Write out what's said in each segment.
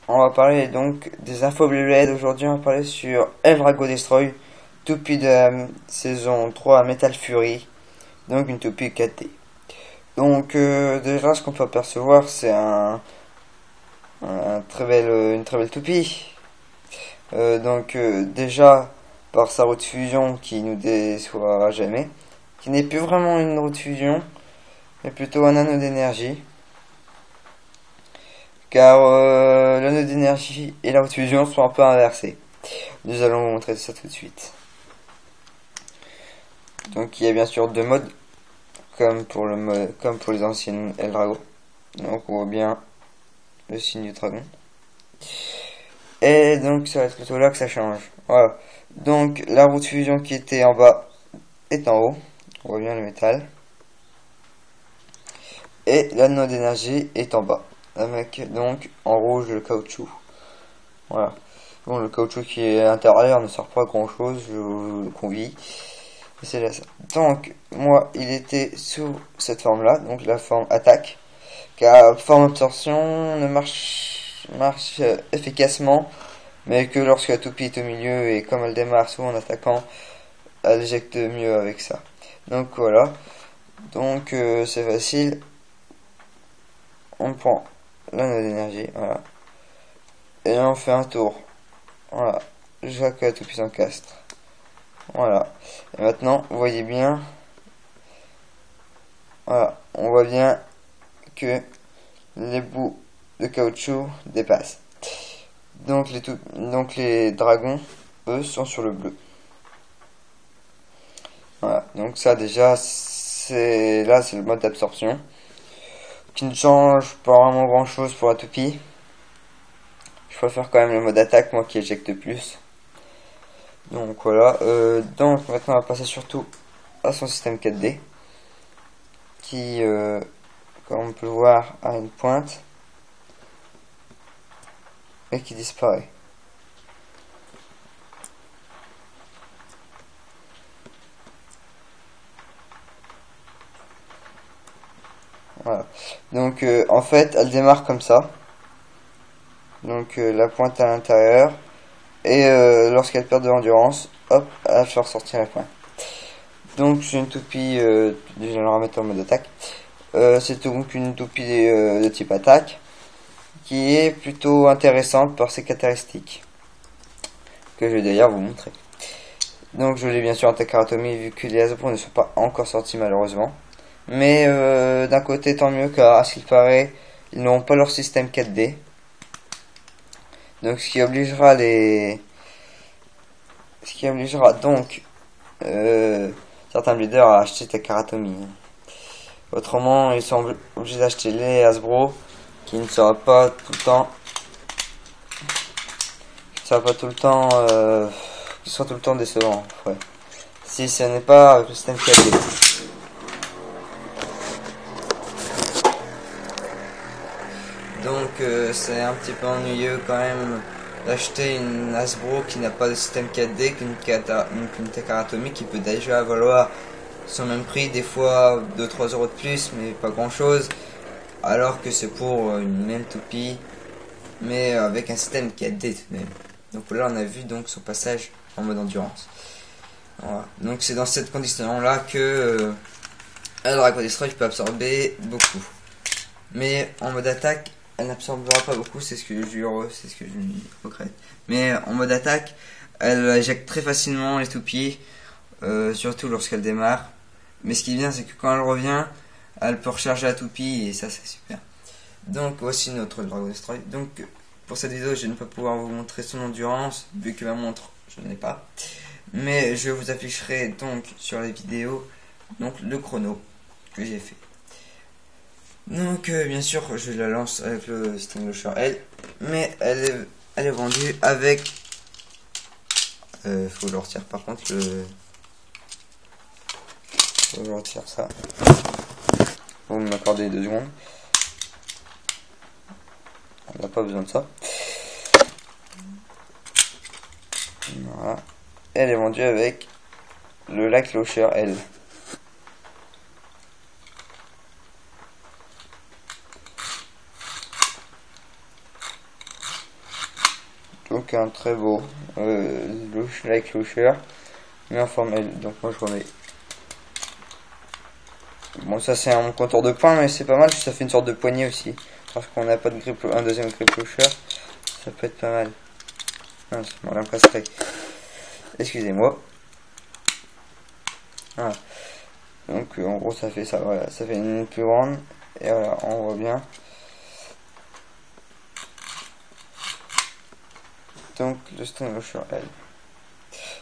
On va parler donc des infos Beyblade. Aujourd'hui, on va parler sur Eldrago Destroy, toupie de la saison 3 Metal Fury, donc une toupie 4D. Donc, déjà, ce qu'on peut apercevoir, c'est une très belle toupie. Déjà, par sa roue de fusion qui nous déçoira jamais, qui n'est plus vraiment une roue de fusion, mais plutôt un anneau d'énergie. Car l'anneau d'énergie et la roue de fusion sont un peu inversés. Nous allons vous montrer ça tout de suite. Donc il y a bien sûr deux modes, comme pour les anciennes Eldrago. Donc on voit bien le signe du dragon. Et donc ça va être plutôt là que ça change. Voilà. Donc la roue de fusion qui était en bas est en haut. On voit bien le métal. Et l'anneau d'énergie est en bas. Avec donc en rouge le caoutchouc. Voilà. Bon, le caoutchouc qui est à l'intérieur ne sert pas à grand chose, je vous le convie. C'est là ça. Donc, moi, il était sous cette forme-là, donc la forme attaque. Car la forme absorption ne marche efficacement, mais que lorsque la toupie est au milieu et comme elle démarre souvent en attaquant, elle éjecte mieux avec ça. Donc voilà. Donc c'est facile. On prend l'anneau d'énergie, voilà. Et là on fait un tour. Voilà. Jusqu'à que la toupie s'encastre. Voilà. Et maintenant, vous voyez bien. Voilà. On voit bien que les bouts de caoutchouc dépassent. Donc les dragons, eux, sont sur le bleu. Voilà. Donc ça déjà, c'est le mode d'absorption. Qui ne change pas vraiment grand chose pour la toupie. Je préfère quand même le mode attaque, moi qui éjecte plus. Donc voilà. Donc maintenant on va passer surtout à son système 4D. Qui, comme on peut le voir, a une pointe. Et qui disparaît. Voilà. Donc en fait elle démarre comme ça. Donc la pointe à l'intérieur. Et lorsqu'elle perd de l'endurance, hop, elle fait ressortir la pointe. Donc c'est une toupie, je vais la remettre en mode attaque. C'est donc une toupie de type attaque. Qui est plutôt intéressante par ses caractéristiques. Que je vais d'ailleurs vous montrer. Donc je l'ai bien sûr en Takaratomie vu que les Hasbro ne sont pas encore sortis malheureusement. Mais d'un côté tant mieux car à ce qu'il paraît ils n'auront pas leur système 4D. Donc ce qui obligera donc certains leaders à acheter Takaratomie. Autrement ils sont obligés d'acheter les Hasbro qui ne sera pas tout le temps qui sera tout le temps décevant. Ouais. Si ce n'est pas avec le système 4D. Donc c'est un petit peu ennuyeux quand même d'acheter une Hasbro qui n'a pas de système 4D qu'une Takaratomie qui peut déjà valoir son même prix, des fois 2-3 euros de plus, mais pas grand chose, alors que c'est pour une même toupie, mais avec un système 4D tout de même. Donc là on a vu donc son passage en mode endurance. Voilà. Donc c'est dans cette condition là que Eldrago Destroy peut absorber beaucoup. Mais en mode attaque, elle n'absorbera pas beaucoup, c'est ce que je regrette. Mais en mode attaque, elle éjecte très facilement les toupies, surtout lorsqu'elle démarre. Mais ce qui est bien, c'est que quand elle revient, elle peut recharger la toupie et ça c'est super. Donc voici notre Eldrago Destroy. Donc pour cette vidéo, je ne vais pas pouvoir vous montrer son endurance, vu que ma montre, je n'en ai pas. Mais je vous afficherai donc sur les vidéos donc le chrono que j'ai fait. Donc bien sûr je la lance avec le Sting Launcher L, mais elle est vendue avec faut que je retire par contre faut que je retire ça. Vous m'accordez 2 secondes. On n'a pas besoin de ça. Voilà. Elle est vendue avec le Light Launcher L. Donc un très beau like loucher, mais en forme L. Donc moi je remets. Bon, ça c'est un contour de poing, mais c'est pas mal, ça fait une sorte de poignée aussi. Parce qu'on n'a pas de grip, un deuxième grip loucher, ça peut être pas mal. Ah, ça m'en impresserait. Excusez-moi. Voilà. Donc en gros ça fait ça, voilà, ça fait une plus grande. Et voilà, on voit bien. Donc le string loucher L.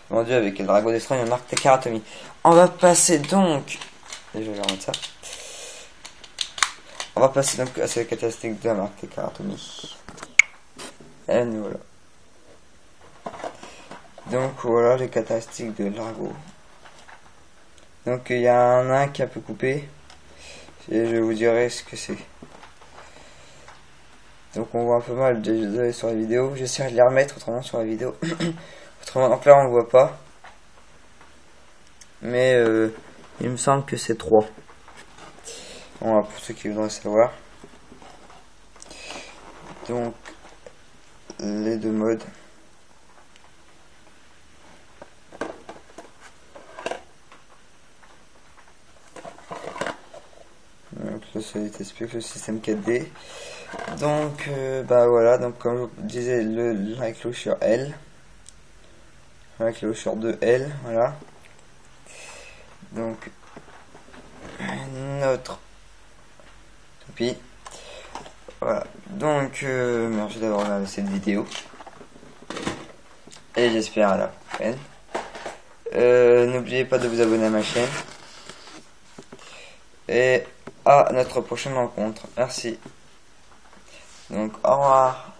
Vendu avec le dragon d'Estran et marque Takara Tomy. On va passer donc. Déjà je vais remettre ça. On va passer donc à ces caractéristiques de la marque Takara Tomy. Et nous voilà. Donc voilà les caractéristiques de l'argot. Donc il y a un nain qui est un peu coupé. Et je vous dirai ce que c'est. Donc on voit un peu mal désolé sur la vidéo. J'essaierai de les remettre autrement sur la vidéo. Autrement, donc là on le voit pas. Mais il me semble que c'est 3. Voilà, pour ceux qui voudraient savoir. Donc les deux modes. Donc là ça t'explique le système 4D. Donc bah voilà, donc comme je vous disais, le like loucher L. Like loucher de L, voilà. Donc notre toupie. Voilà. Donc merci d'avoir regardé cette vidéo. Et j'espère à la prochaine. N'oubliez pas de vous abonner à ma chaîne. Et à notre prochaine rencontre. Merci. Donc au revoir.